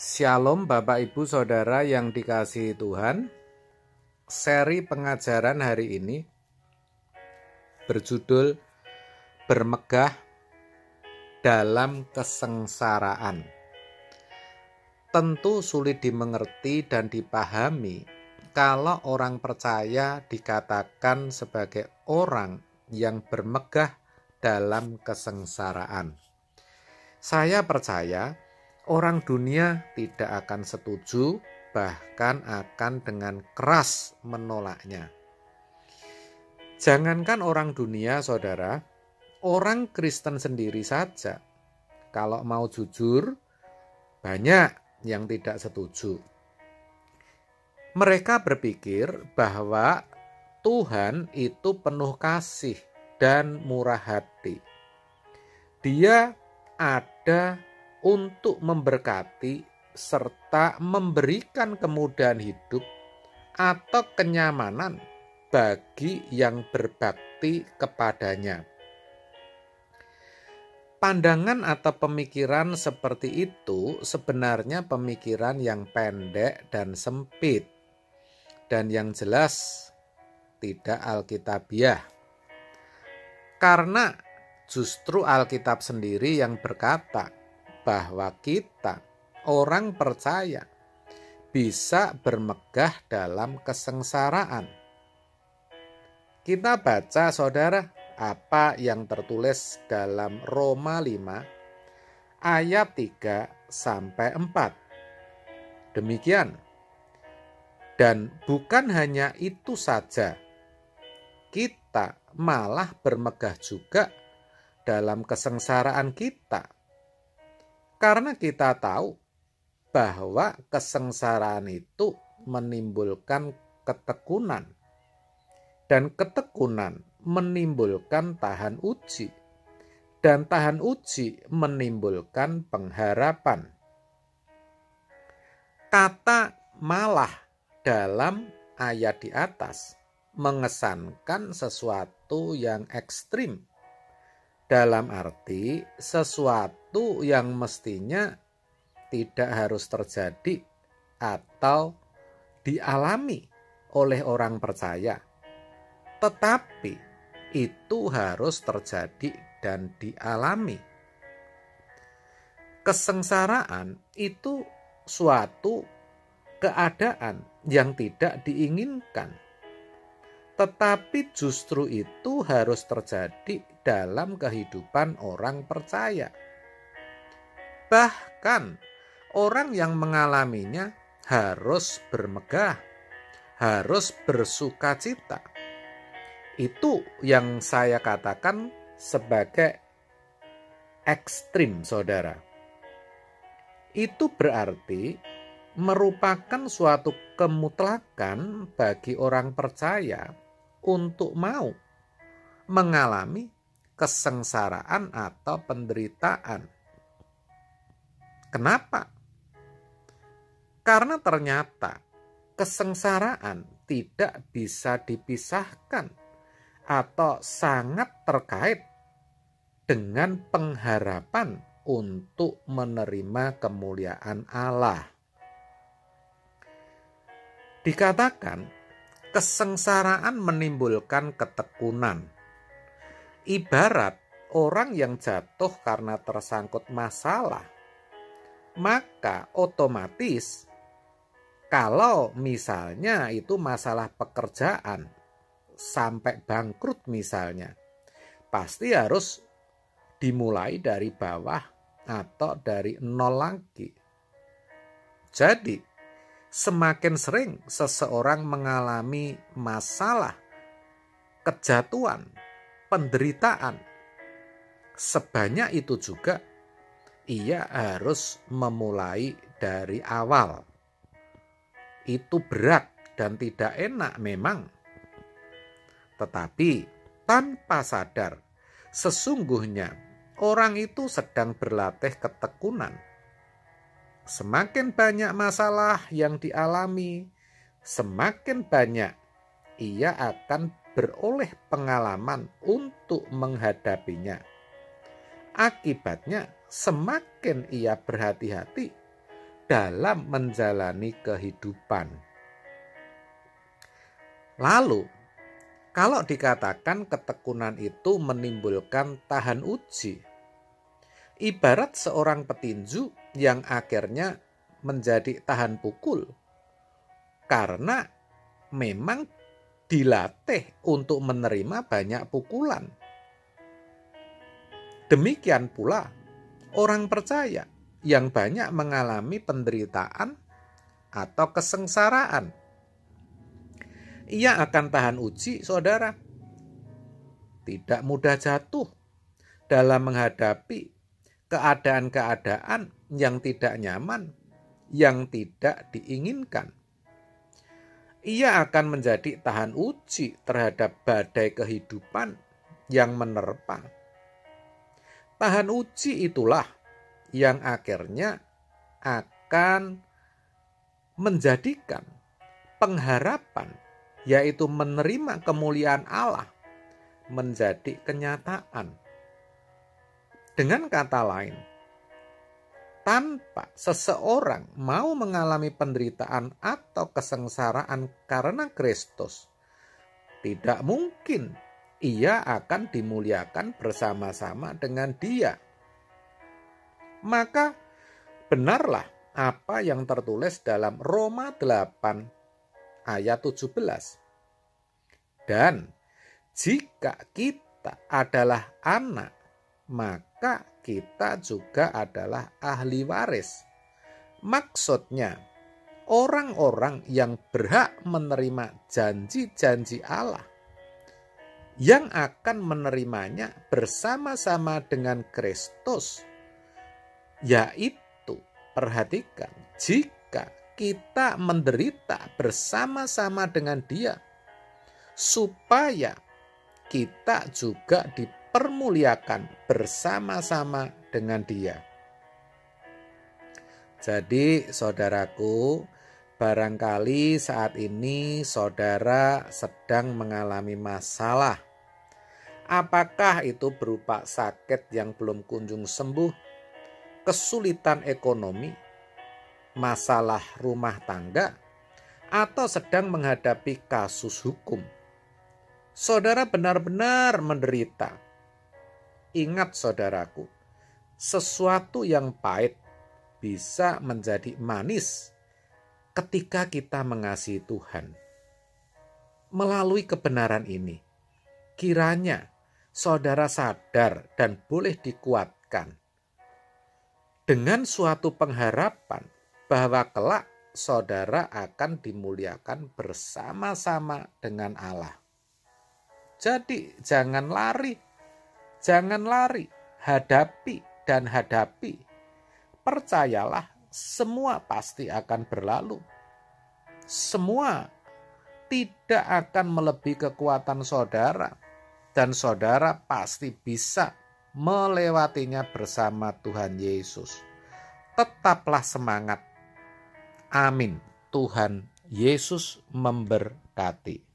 Shalom Bapak Ibu Saudara yang dikasihi Tuhan. Seri pengajaran hari ini berjudul Bermegah dalam Kesengsaraan. Tentu sulit dimengerti dan dipahami kalau orang percaya dikatakan sebagai orang yang bermegah dalam kesengsaraan. Saya percaya orang dunia tidak akan setuju, bahkan akan dengan keras menolaknya. Jangankan orang dunia, saudara, orang Kristen sendiri saja, kalau mau jujur, banyak yang tidak setuju. Mereka berpikir bahwa Tuhan itu penuh kasih dan murah hati. Dia ada untuk memberkati serta memberikan kemudahan hidup atau kenyamanan bagi yang berbakti kepadanya. Pandangan atau pemikiran seperti itu sebenarnya pemikiran yang pendek dan sempit, dan yang jelas tidak alkitabiah. Karena justru Alkitab sendiri yang berkata bahwa kita, orang percaya, bisa bermegah dalam kesengsaraan. Kita baca, saudara, apa yang tertulis dalam Roma 5 ayat 3-4. Demikian. Dan bukan hanya itu saja, kita malah bermegah juga dalam kesengsaraan kita. Karena kita tahu bahwa kesengsaraan itu menimbulkan ketekunan, dan ketekunan menimbulkan tahan uji, dan tahan uji menimbulkan pengharapan. Kata malah dalam ayat di atas mengesankan sesuatu yang ekstrim, dalam arti sesuatu yang mestinya tidak harus terjadi atau dialami oleh orang percaya, tetapi itu harus terjadi dan dialami. Kesengsaraan itu suatu keadaan yang tidak diinginkan, tetapi justru itu harus terjadi dalam kehidupan orang percaya. Bahkan orang yang mengalaminya harus bermegah, harus bersukacita. Itu yang saya katakan sebagai ekstrim, saudara. Itu berarti merupakan suatu kemutlakan bagi orang percaya untuk mau mengalami kesengsaraan atau penderitaan. Kenapa? Karena ternyata kesengsaraan tidak bisa dipisahkan atau sangat terkait dengan pengharapan untuk menerima kemuliaan Allah. Dikatakan kesengsaraan menimbulkan ketekunan. Ibarat orang yang jatuh karena tersangkut masalah, maka otomatis kalau misalnya itu masalah pekerjaan sampai bangkrut misalnya, pasti harus dimulai dari bawah atau dari nol lagi. Jadi semakin sering seseorang mengalami masalah, kejatuhan, penderitaan, sebanyak itu juga ia harus memulai dari awal. Itu berat dan tidak enak memang. Tetapi tanpa sadar, sesungguhnya orang itu sedang berlatih ketekunan. Semakin banyak masalah yang dialami, semakin banyak ia akan beroleh pengalaman untuk menghadapinya. Akibatnya semakin ia berhati-hati dalam menjalani kehidupan. Lalu, kalau dikatakan ketekunan itu menimbulkan tahan uji, ibarat seorang petinju yang akhirnya menjadi tahan pukul karena memang dilatih untuk menerima banyak pukulan. Demikian pula orang percaya yang banyak mengalami penderitaan atau kesengsaraan. Ia akan tahan uji, saudara. Tidak mudah jatuh dalam menghadapi keadaan-keadaan yang tidak nyaman, yang tidak diinginkan. Ia akan menjadi tahan uji terhadap badai kehidupan yang menerpa. Tahan uji itulah yang akhirnya akan menjadikan pengharapan, yaitu menerima kemuliaan Allah, menjadi kenyataan. Dengan kata lain, tanpa seseorang mau mengalami penderitaan atau kesengsaraan karena Kristus, tidak mungkin ia akan dimuliakan bersama-sama dengan Dia. Maka benarlah apa yang tertulis dalam Roma 8 ayat 17. Dan jika kita adalah anak, maka kita juga adalah ahli waris. Maksudnya, orang-orang yang berhak menerima janji-janji Allah, yang akan menerimanya bersama-sama dengan Kristus, yaitu, perhatikan, jika kita menderita bersama-sama dengan Dia, supaya kita juga dipermuliakan bersama-sama dengan Dia. Jadi saudaraku, barangkali saat ini saudara sedang mengalami masalah. Apakah itu berupa sakit yang belum kunjung sembuh, kesulitan ekonomi, masalah rumah tangga, atau sedang menghadapi kasus hukum? Saudara benar-benar menderita. Ingat saudaraku, sesuatu yang pahit bisa menjadi manis ketika kita mengasihi Tuhan. Melalui kebenaran ini, kiranya saudara sadar dan boleh dikuatkan dengan suatu pengharapan bahwa kelak saudara akan dimuliakan bersama-sama dengan Allah. Jadi jangan lari, hadapi dan hadapi. Percayalah, semua pasti akan berlalu. Semua tidak akan melebihi kekuatan saudara, dan saudara pasti bisa melewatinya bersama Tuhan Yesus. Tetaplah semangat. Amin. Tuhan Yesus memberkati.